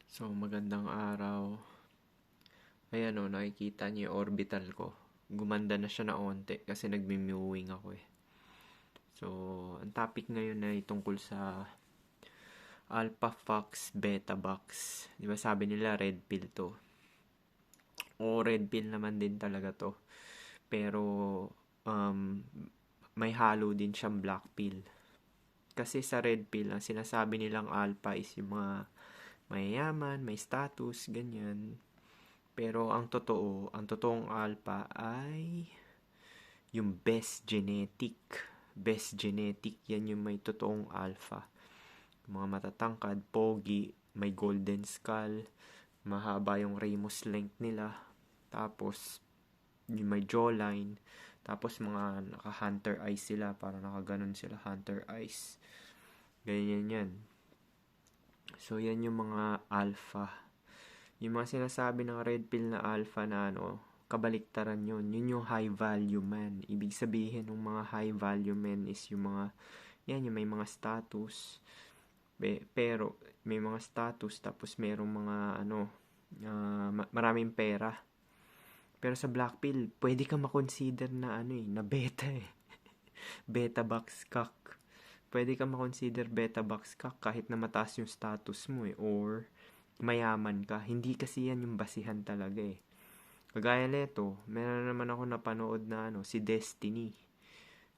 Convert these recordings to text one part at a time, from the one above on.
So, magandang araw. Ayan o, nakikita niyo yung orbital ko. Gumanda na siya na onte kasi nagmi-mewing ako eh. So, ang topic ngayon ay tungkol sa Alpha Fox, Beta Box. Di ba sabi nila red pill to? O red pill naman din talaga to. Pero, um, may halo din siyang black pill. Kasi sa red pill, ang sinasabi nilang alpha is yung mga mayayaman, may status, ganyan. Pero ang totoong alpha ay yung best genetic. Best genetic, yan yung may totoong alpha. Mga matatangkad, pogi, may golden skull, mahaba yung ramus length nila. Tapos, yung may jawline. Tapos, mga naka-hunter eyes sila. Para nakaganon sila, hunter eyes. Ganyan yan. So, yan yung mga alpha. Yung mga sinasabi ng red pill na alpha na kabaliktaran yun. Yun yung high value man. Ibig sabihin ng mga high value men is yung mga, yan yung may mga status. Pero may mga status tapos merong mga maraming pera. Pero sa black pill, pwede ka makonsider na na beta eh. Beta box cock. Pwede ka makonsider beta box cock kahit na mataas yung status mo eh. Or mayaman ka. Hindi kasi yan yung basihan talaga eh. Kagaya nito, meron naman ako napanood na si Destiny.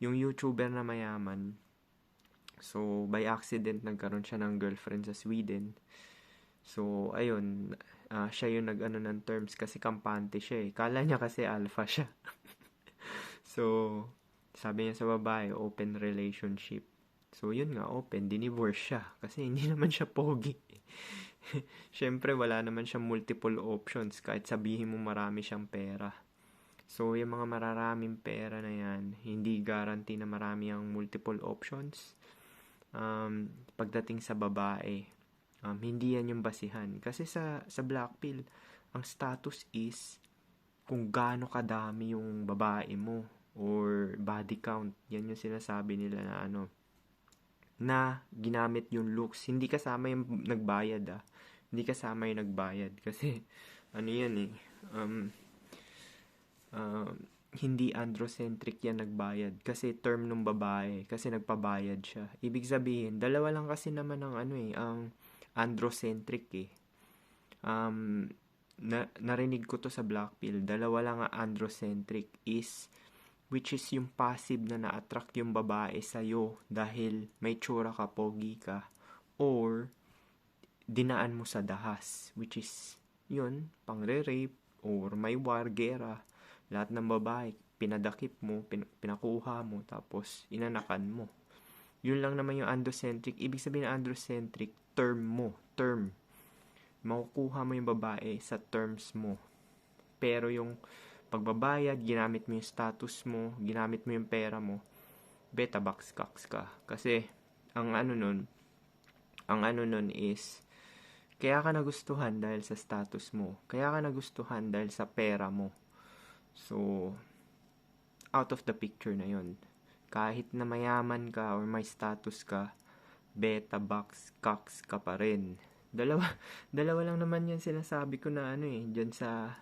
Yung YouTuber na mayaman. So, by accident, nagkaroon siya ng girlfriend sa Sweden. So, ayun, siya yung nag-ano ng terms kasi kampante siya eh. Kala niya kasi alpha siya. So, sabi niya sa babae, open relationship. So, yun nga, open, dinivorce siya. Kasi hindi naman siya pogi. Siyempre, wala naman siyang multiple options kahit sabihin mo marami siyang pera. So, yung mga mararaming pera na yan, hindi guarantee na marami ang multiple options. Pagdating sa babae, hindi yan yung basihan. Kasi sa black pill, ang status is kung gaano kadami yung babae mo or body count. Yan yung sinasabi nila na na ginamit yung looks. Hindi kasama yung nagbayad Hindi kasama yung nagbayad. Kasi, yan eh. Hindi androcentric yan nagbayad. Kasi term nung babae. Kasi nagpabayad siya. Ibig sabihin, dalawa lang kasi naman ang ang androcentric eh. Narinig ko to sa black pill. Dalawa lang ang androcentric is which is yung passive na na-attract yung babae sa'yo dahil may tsura ka, pogi ka, or dinaan mo sa dahas, which is yun, pangre-rape, or may war, gera, lahat ng babae, pinadakip mo, pinakuha mo, tapos inanakan mo. Yun lang naman yung androcentric. Ibig sabihin ng androcentric, term. Makukuha mo yung babae sa terms mo. Pero yung pagbabayad, ginamit mo yung status mo, ginamit mo yung pera mo, beta box cocks ka. Kasi, ang ano nun is, kaya ka nagustuhan dahil sa status mo. Kaya ka nagustuhan dahil sa pera mo. So, out of the picture na yun. Kahit na mayaman ka or may status ka, beta box cocks ka pa rin. Dalawa lang naman yan sinasabi ko na dyan sa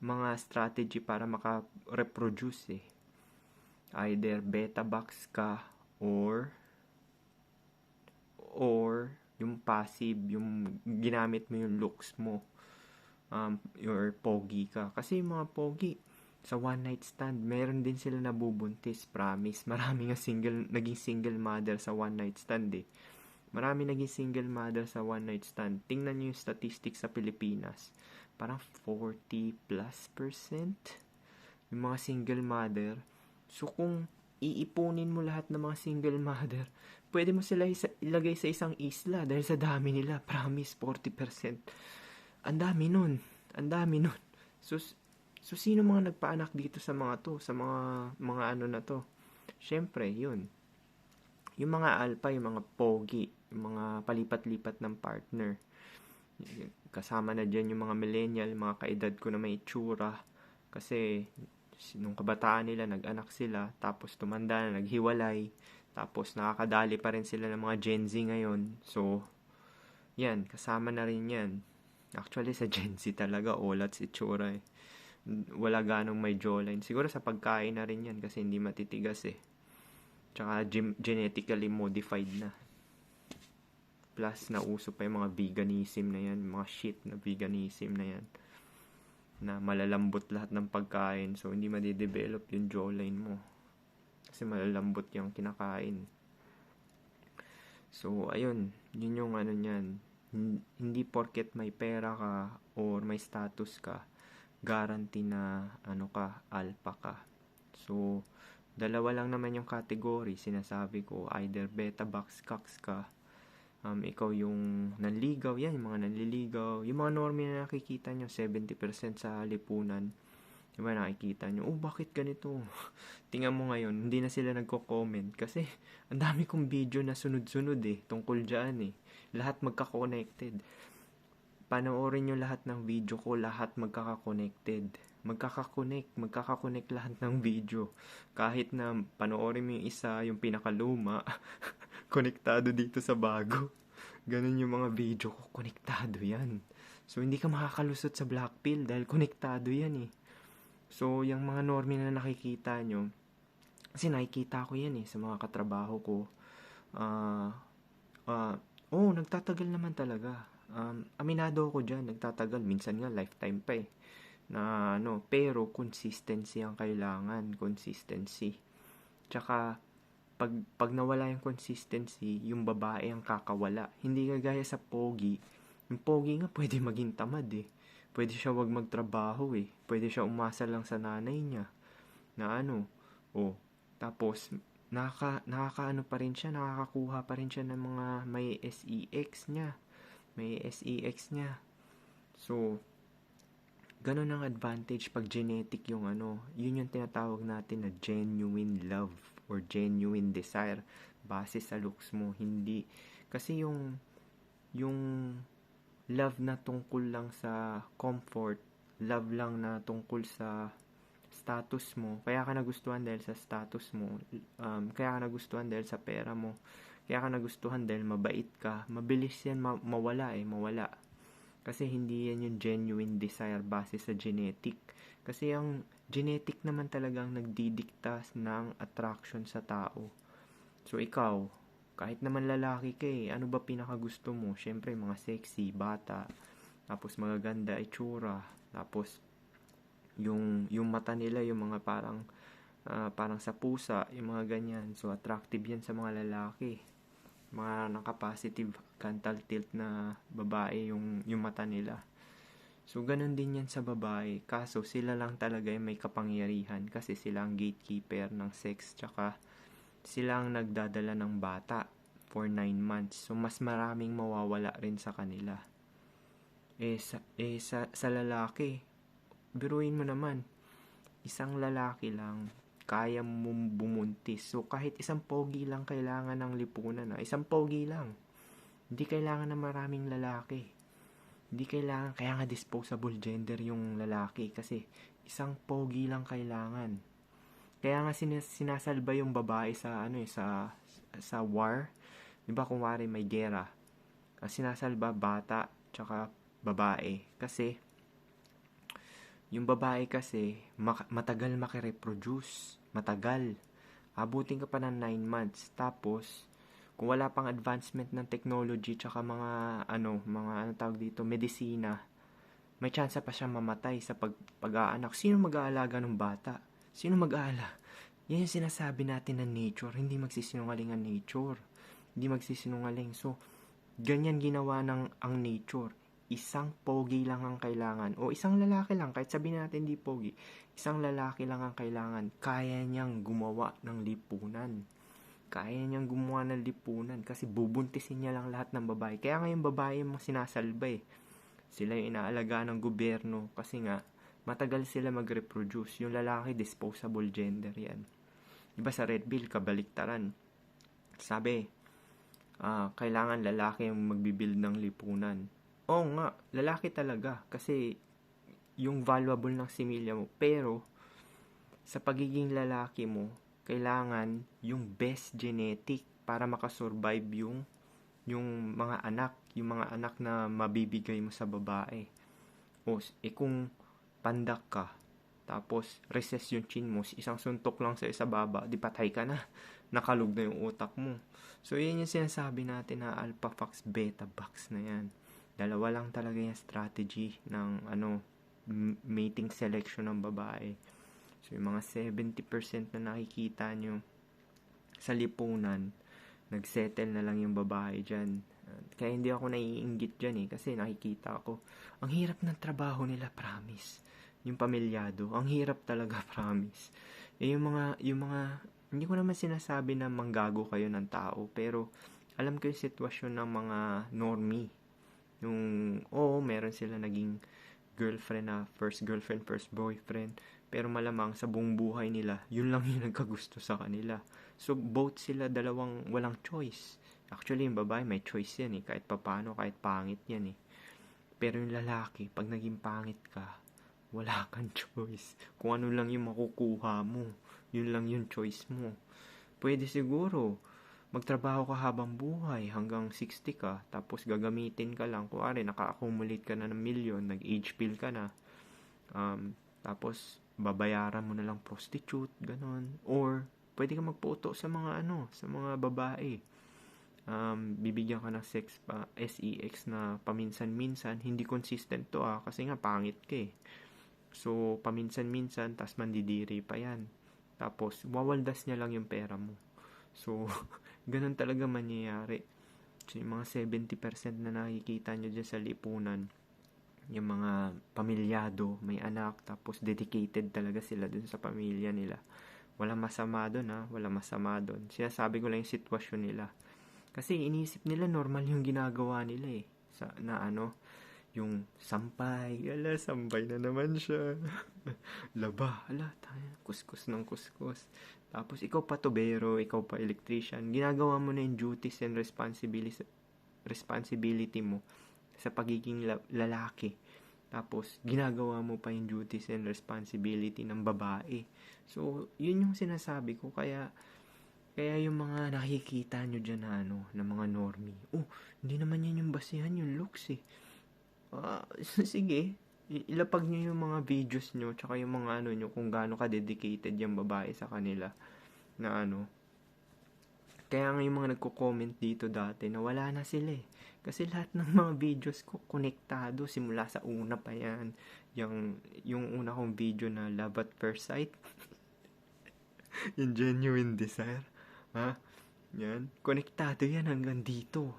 mga strategy para maka-reproduce eh. Either beta box ka or yung passive, yung ginamit mo yung looks mo. Or pogi ka. Kasi yung mga pogi, sa one night stand, meron din sila nabubuntis, promise. Marami nga naging single mother sa one night stand eh. Marami naging single mother sa one night stand. Tingnan nyo yung statistics sa Pilipinas. Parang 40+% yung mga single mother. So, kung iipunin mo lahat ng mga single mother, pwede mo sila ilagay sa isang isla dahil sa dami nila. Promise, 40%. Ang dami nun. So, sino mga nagpaanak dito sa mga to? Sa mga na to? Siyempre, yun. Yung mga alpha, yung mga pogi, yung mga palipat-lipat ng partner. Kasama na dyan yung mga millennial, mga kaedad ko na may itsura. Kasi, nung kabataan nila, nag-anak sila, tapos tumanda na, naghiwalay, tapos nakakadali pa rin sila ng mga Gen Z ngayon. So, Yan, kasama na rin yan. Actually, sa Gen Z talaga, olat si itsura eh. Wala ganong may jawline. Siguro sa pagkain na rin yan kasi hindi matitigas eh. Tsaka genetically modified na. Plus, nauso pa yung mga veganism na yan. Mga shit na veganism na yan. Na malalambot lahat ng pagkain. So, hindi madidevelop yung jawline mo. Kasi malalambot yung kinakain. So, ayun. Yun yung ano niyan. Hindi porket may pera ka or may status ka, guarantee na ano ka, alpha ka. So, dalawa lang naman yung category. Sinasabi ko, either beta box cox ka, ikaw yung nanligaw, yan, yung mga nanliligaw. Yung mga norme na nakikita nyo, 70% sa lipunan. Diba nakikita nyo, oh bakit ganito? Tingnan mo ngayon, hindi na sila nagko-comment kasi ang dami kong video na sunod-sunod eh, tungkol dyan eh. Lahat magka-connected. Panoorin nyo lahat ng video ko, lahat magkaka-connected. Magkaka-connect lahat ng video. Kahit na panoorin mo yung isa, yung pinakaluma, konektado dito sa bago. Ganun yung mga video ko, konektado yan. So, hindi ka makakalusot sa black pill dahil konektado yan eh. So, yung mga norme na nakikita nyo, kasi nakikita ko yan eh sa mga katrabaho ko. Nagtatagal naman talaga. Aminado ako dyan, nagtatagal. Minsan nga, lifetime pa eh. Pero consistency ang kailangan. Consistency. Tsaka, pag nawala yung consistency, yung babae ang kakawala. Hindi kagaya sa pogi. Yung pogi nga, pwede maging tamad eh. Pwede siya wag magtrabaho eh. Pwede siya umasa lang sa nanay niya. Tapos, nakakaano pa rin siya, nakakakuha pa rin siya ng mga may SEX niya. May SEX niya. So, ganun ang advantage pag genetic yung yun yung tinatawag natin na genuine love or genuine desire base sa looks mo. Hindi, kasi yung love na tungkol lang sa comfort, love lang na tungkol sa status mo, kaya ka nagustuhan dahil sa status mo, kaya ka nagustuhan dahil sa pera mo, kaya ka nagustuhan dahil mabait ka, mabilis yan mawala. Kasi hindi yan yung genuine desire base sa genetic. Kasi yung genetic naman talagang nagdidikta ng attraction sa tao. So ikaw, kahit naman lalaki ka ano ba pinakagusto mo? Syempre mga sexy, bata, tapos magaganda itsura, tapos yung mata nila, yung mga parang sa pusa, yung mga ganyan. So attractive yan sa mga lalaki. Mga naka-positive cantal tilt na babae yung mata nila. So ganun din yan sa babae. Kaso sila lang talaga yung may kapangyarihan kasi sila ang gatekeeper ng sex, tsaka sila ang nagdadala ng bata for 9 months. So, mas maraming mawawala rin sa kanila. Sa lalaki, biruin mo naman, isang lalaki lang, kaya mong bumuntis. So, kahit isang pogi lang kailangan ng lipunan. Isang pogi lang. Hindi kailangan ng maraming lalaki. Hindi kailangan, kaya nga disposable gender yung lalaki. Kasi, isang pogi lang kailangan. Kaya nga sinasalba yung babae sa war. 'Di ba kung wari may gera, sinasalba bata tsaka babae kasi yung babae kasi matagal makireproduce, matagal. Abutin ka pa ng 9 months. Tapos kung wala pang advancement ng technology tsaka mga tawag dito, medisina, may chance pa siyang mamatay sa pag-aanak. Sino mag-aalaga ng bata? Sino mag-aala? Yan yung sinasabi natin na nature. Hindi magsisinungaling ang nature. Hindi magsisinungaling. So, ganyan ginawa ng ang nature. Isang pogi lang ang kailangan. O isang lalaki lang. Kahit sabihin natin di pogi. Isang lalaki lang ang kailangan. Kaya niyang gumawa ng lipunan. Kaya niyang gumawa ng lipunan. Kasi bubuntisin niya lang lahat ng babae. Kaya nga yung babae mo sinasalba eh. Sila yung inaalagaan ng gobyerno. Kasi nga, matagal sila mag-reproduce. Yung lalaki, disposable gender yan. Diba sa Red Bill, kabaliktaran. Sabi, kailangan lalaki yung magbibuild ng lipunan. Oo nga, lalaki talaga. Kasi, yung valuable ng similya mo. Pero, sa pagiging lalaki mo, kailangan yung best genetic para makasurvive yung mga anak, yung mga anak na mabibigay mo sa babae. O, kung pandak ka, tapos recess yung chin mo, isang suntok lang sa baba, di patay ka na. Nakalog na yung utak mo. So, yun yung sinasabi natin na alpha fox, beta fox na yan. Dalawa lang talaga yung strategy ng mating selection ng babae. So, yung mga 70% na nakikita nyo sa lipunan, nagsettle na lang yung babae dyan. Kaya hindi ako naiinggit dyan kasi nakikita ko, ang hirap ng trabaho nila, promise. Yung pamilyado, ang hirap talaga, promise. Hindi ko naman sinasabi na manggago kayo ng tao, pero alam ko yung sitwasyon ng mga normie. Meron sila naging girlfriend na first girlfriend, first boyfriend, pero malamang sa buong buhay nila, yun lang yung nagkagusto sa kanila. So, both sila dalawang walang choice. Actually, yung babae may choice yan kahit papano, kahit pangit yan Pero yung lalaki, pag naging pangit ka, wala kang choice. Kung ano lang yung makukuha mo, yun lang yung choice mo. Pwede siguro, magtrabaho ka habang buhay hanggang 60 ka, tapos gagamitin ka lang. Kuwari, naka-accumulate ka na ng milyon, nag-age bill ka na. Tapos, babayaran mo na lang prostitute, ganon. Or, pwede ka magputo sa mga sa mga babae. Bibigyan ka ng sex na paminsan-minsan, hindi consistent to kasi nga pangit ka So, paminsan-minsan, tas mandidiri pa yan. Tapos, wawaldas niya lang yung pera mo. So, ganun talaga mangyayari. So, yung mga 70% na nakikita nyo dyan sa lipunan, yung mga pamilyado, may anak, tapos dedicated talaga sila dun sa pamilya nila. Walang masama dun walang masama dun. Sinasabi ko lang yung sitwasyon nila. Kasi inisip nila normal yung ginagawa nila yung sampay. Sampay na naman siya. Laba, kuskus ng kuskus. Tapos ikaw pa tubero, ikaw pa electrician. Ginagawa mo na yung duties and responsibility mo sa pagiging lalaki. Tapos, ginagawa mo pa yung duties and responsibility ng babae. So, yun yung sinasabi ko. Kaya yung mga nakikita nyo dyan na mga normie. Hindi naman yan yung basihan, yung looks sige. Ilapag nyo yung mga videos nyo, tsaka yung mga nyo, kung gaano ka-dedicated yung babae sa kanila. Na Kaya nga yung mga nagko-comment dito dati na wala na sila Kasi lahat ng mga videos ko konektado simula sa una pa yan. Yung una kong video na Love at First Sight. Yung genuine desire. Yan. Konektado yan hanggang dito.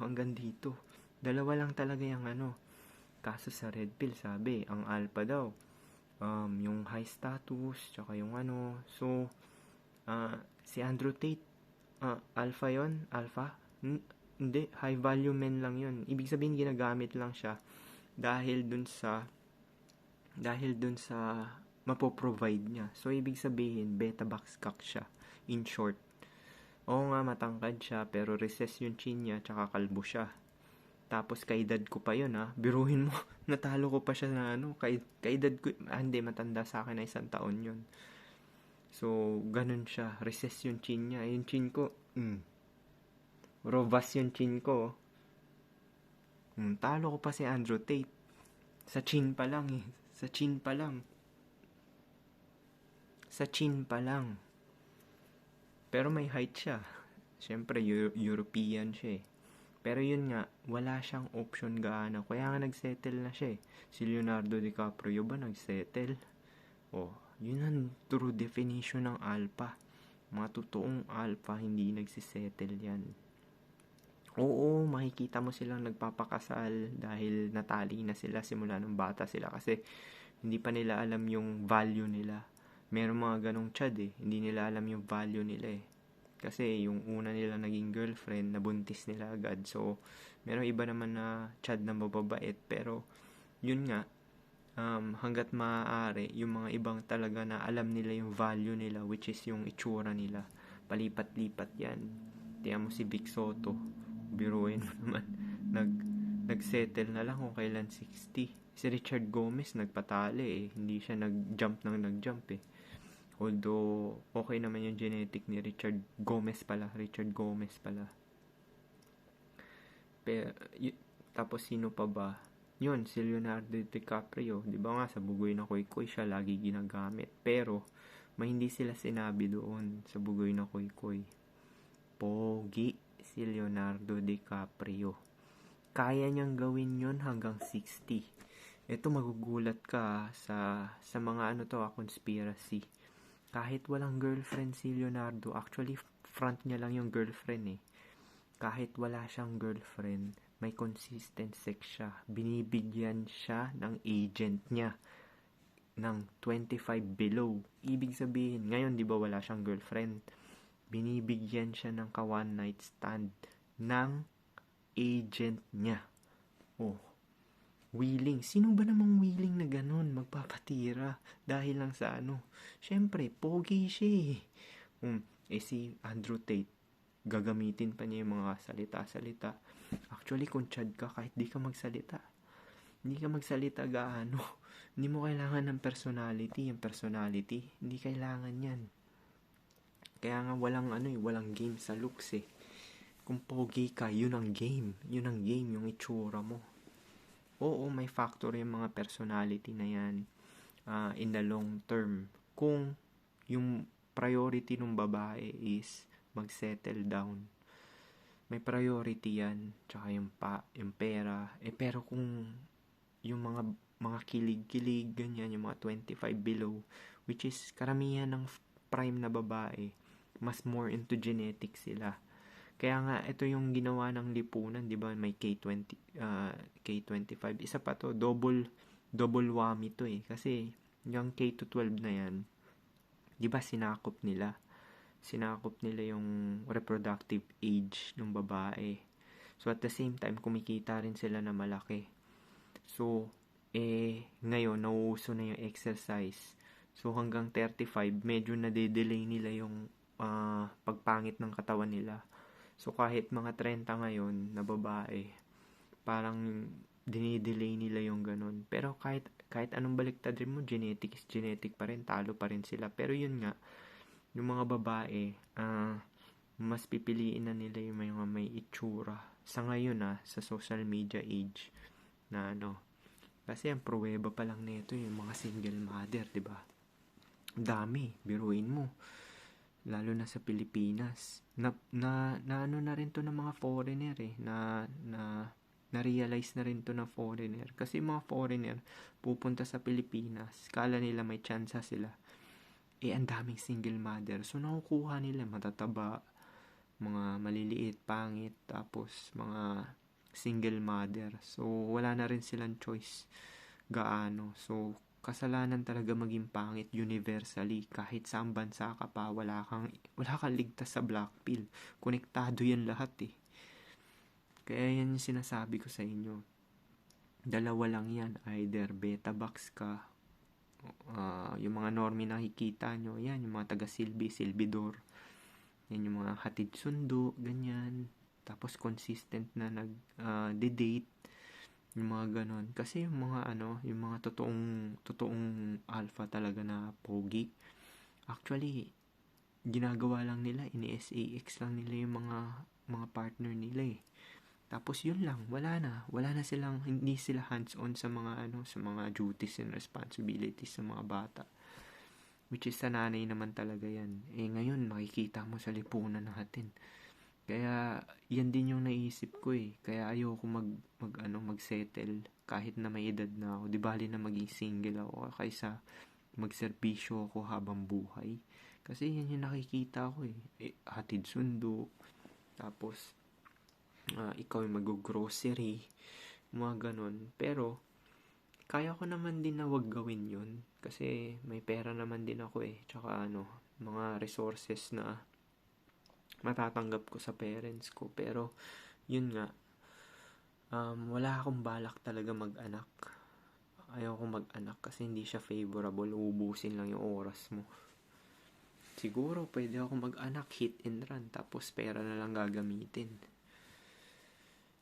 Dalawa lang talaga yung Kaso sa Red Pill, sabi, ang alpha daw. Yung high status, tsaka yung So, si Andrew Tate, alpha yon alpha? Hindi, high value men lang yun. Ibig sabihin, ginagamit lang siya dahil dun sa mapoprovide niya. So, ibig sabihin, beta box cock siya. In short. Oo nga, matangkad siya, pero recess yung chin niya, tsaka kalbo siya. Tapos, kaedad ko pa yun, biruhin mo, natalo ko pa siya na kaedad ko, hindi, matanda sa akin na 1 taon yun. So, ganun siya. Recess yung chin niya. Yung chin ko, robust yung chin ko. Talo ko pa si Andrew Tate. Sa chin pa lang Sa chin pa lang. Pero may height siya. Siyempre, European siya Pero yun nga, wala siyang option gaano. Kaya nga nagsettle na siya Si Leonardo DiCaprio ba nagsettle? Yun ang true definition ng alpha. Mga totoong alpha, hindi nagsisettle yan. Oo, makikita mo silang nagpapakasal dahil natali na sila simula nung bata sila kasi hindi pa nila alam yung value nila. Meron mga ganong chad hindi nila alam yung value nila Kasi yung una nila naging girlfriend, nabuntis nila agad. So, meron iba naman na chad na mababait. Pero, yun nga, hanggat maaari, yung mga ibang talaga na alam nila yung value nila, which is yung itsura nila. Palipat-lipat yan. Tiyan mo si Vic Soto. Biruin mo naman. Nagsettle na lang kung kailan 60. Si Richard Gomez nagpatali Hindi siya nag-jump. Although, okay naman yung genetic ni Richard Gomez pala. Pero, Tapos sino pa ba? Yun, si Leonardo DiCaprio. Di ba nga, sa Bugoy na Koy-Koy siya lagi ginagamit. Pero, may hindi sila sinabi doon sa Bugoy na Koy-Koy. Pogi si Leonardo DiCaprio. Kaya niyang gawin yun hanggang 60. Ito magugulat ka sa mga conspiracy. Kahit walang girlfriend si Leonardo, actually front niya lang yung girlfriend eh. Kahit wala siyang girlfriend, may consistent sex siya. Binibigyan siya ng agent niya ng 25 below. Ibig sabihin, ngayon di ba wala siyang girlfriend? Binibigyan siya ng ka-one night stand ng agent niya. Oh, willing. Sino ba namang willing na ganun magpapatira dahil lang sa Syempre, pogi siya eh. Si Andrew Tate, gagamitin pa niya yung mga salita-salita. Actually, kung chad ka, kahit di ka magsalita, gaano. Hindi mo kailangan ng personality. Yung personality, hindi kailangan yan. Kaya nga walang game sa looks eh. Kung pogi ka, yun ang game. Yun ang game, yung itsura mo. Oo, may factor yung mga personality na yan in the long term. Kung yung priority ng babae is mag-settle down, may priority yan. Tsaka yung pera. Pero kung yung mga kilig-kilig, ganyan, yung mga 25 below, which is karamihan ng prime na babae, mas more into genetics sila. Kaya nga, ito yung ginawa ng lipunan, di ba? May K25. Isa pa to, double whammy to eh. Kasi, yung K-12 na yan, di ba sinakop nila yung reproductive age ng babae. So, at the same time, kumikita rin sila na malaki. So, ngayon, nauuso na yung exercise. So, hanggang 35, medyo nade-delay nila yung pagpangit ng katawan nila. So, kahit mga 30 ngayon na babae, parang dinidelay nila yung ganun. Pero kahit anong baliktad rin mo, genetic is genetic pa rin, talo pa rin sila. Pero yun nga, yung mga babae, mas pipiliin na nila yung mga may itsura. Sa ngayon sa social media age, na kasi ang pruweba pa lang nito yung mga single mother, di ba? Dami, biruin mo. Lalo na sa Pilipinas. Na rin to ng mga foreigner eh. Na-realize na rin to ng foreigner. Kasi mga foreigner, pupunta sa Pilipinas, kala nila may chance sila. Ang daming single mother. So, nakukuha nila matataba, mga maliliit, pangit, tapos mga single mother. So, wala na rin silang choice gaano. So, kasalanan talaga maging pangit universally. Kahit saan bansa ka pa, wala kang ligtas sa black pill. Konektado yan lahat eh. Kaya yan yung sinasabi ko sa inyo. Dalawa lang yan. Either beta box ka, yung mga normie nakikita nyo, yan, yung mga taga-silbi, silbidor. Yan yung mga hatid sundo, ganyan. Tapos consistent na nag-date. Yung mga ganon. Kasi yung mga yung mga totoong alpha talaga na pogi, actually, ginagawa lang nila, ini-SAX lang nila yung mga partner nila eh. Tapos yun lang, wala na silang, hindi sila hands-on sa mga sa mga duties and responsibilities sa mga bata. Which is sa nanay naman talaga yan. Ngayon, makikita mo sa lipunan natin. Kaya, yan din yung naisip ko eh. Kaya ayoko mag-settle kahit na may edad na ako. Di bali na maging single ako kaysa magserbisyo ako habang buhay. Kasi yan yung nakikita ko eh. Hatid sundo. Tapos, ikaw yung mag-grocery. Mga ganon. Pero, kaya ko naman din na wag gawin yun. Kasi may pera naman din ako eh. Tsaka mga resources na matatanggap ko sa parents ko. Pero, yun nga, wala akong balak talaga mag-anak. Ayoko mag-anak kasi hindi siya favorable. Uubusin lang yung oras mo. Siguro, pwede ako mag-anak, hit and run, tapos pera na lang gagamitin.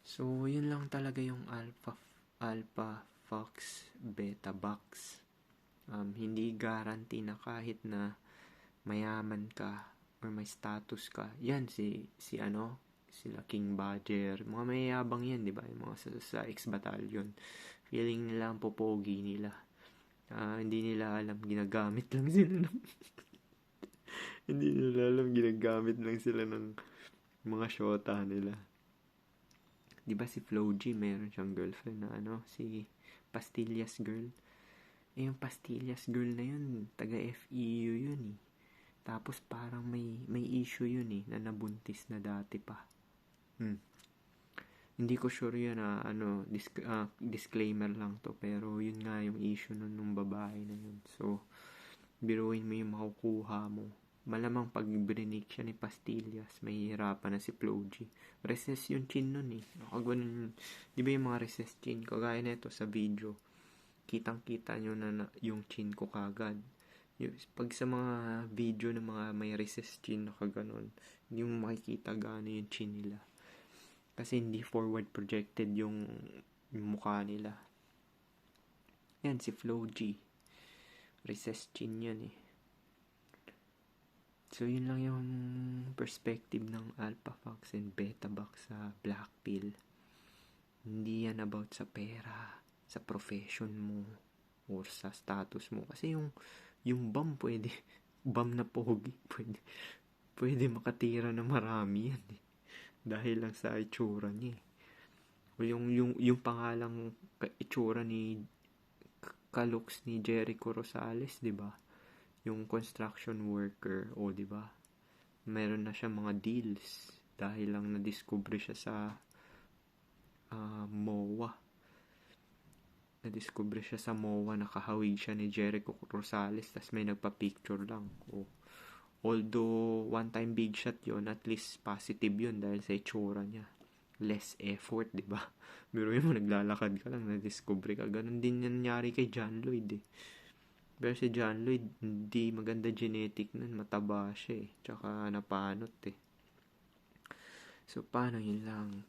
So, yun lang talaga yung alpha, fox, beta box. Hindi guarantee na kahit na mayaman ka, or may status ka. Yan, si sila King Badger, mga mayayabang yan, di ba? Yung mga sa X-Battalion. Feeling nila ang popogi nila. Hindi nila alam, ginagamit lang sila ng hindi nila alam, ginagamit lang sila ng mga syota nila. Di ba si Flo G, meron siyang girlfriend na si Pastillas Girl. Yung Pastillas Girl na yun, taga FEU yun eh. Tapos parang may issue yun eh, na nabuntis na dati pa. Hindi ko sure yun na disclaimer lang to, pero yun nga yung issue nung babae na yun. So, biruin mo yung makukuha mo. Malamang pag brinake siya ni Pastillas, may hirapan na si Flo G. Recess yung chin nun eh. Nakaganon, di ba yung mga recess chin? Kagaya na ito sa video, kitang-kita nyo na yung chin ko kagad. Pag sa mga video ng mga may recess chin na kaganon, hindi mo makikita gaano yung chin nila. Kasi hindi forward projected yung mukha nila. Yan, si Flo G. Recess chin yan eh. So, yun lang yung perspective ng Alpha Fox and Beta Fox sa Black Pill. Hindi yan about sa pera, sa profession mo, or sa status mo. Kasi yung bum pwede, bum na pogi, pwede makatira na marami yan eh. Dahil lang sa itsura niya eh. O yung pangalang itsura ni Kalooks ni Jericho Rosales, di ba? Yung construction worker, di ba? Meron na siya mga deals dahil lang na-discover siya sa MOA. Na-discover siya sa MOA, nakahawig siya ni Jericho Rosales, tas may nagpa-picture lang. Although one time big shot yon, at least positive yun dahil sa itsura niya. Less effort, di ba? Pero mo, naglalakad ka lang, na-discover ka. Ganon din nangyari kay John Lloyd eh. Pero si John Lloyd, hindi maganda genetic nun. Mataba siya eh. Tsaka napanot eh. So, paano yun lang?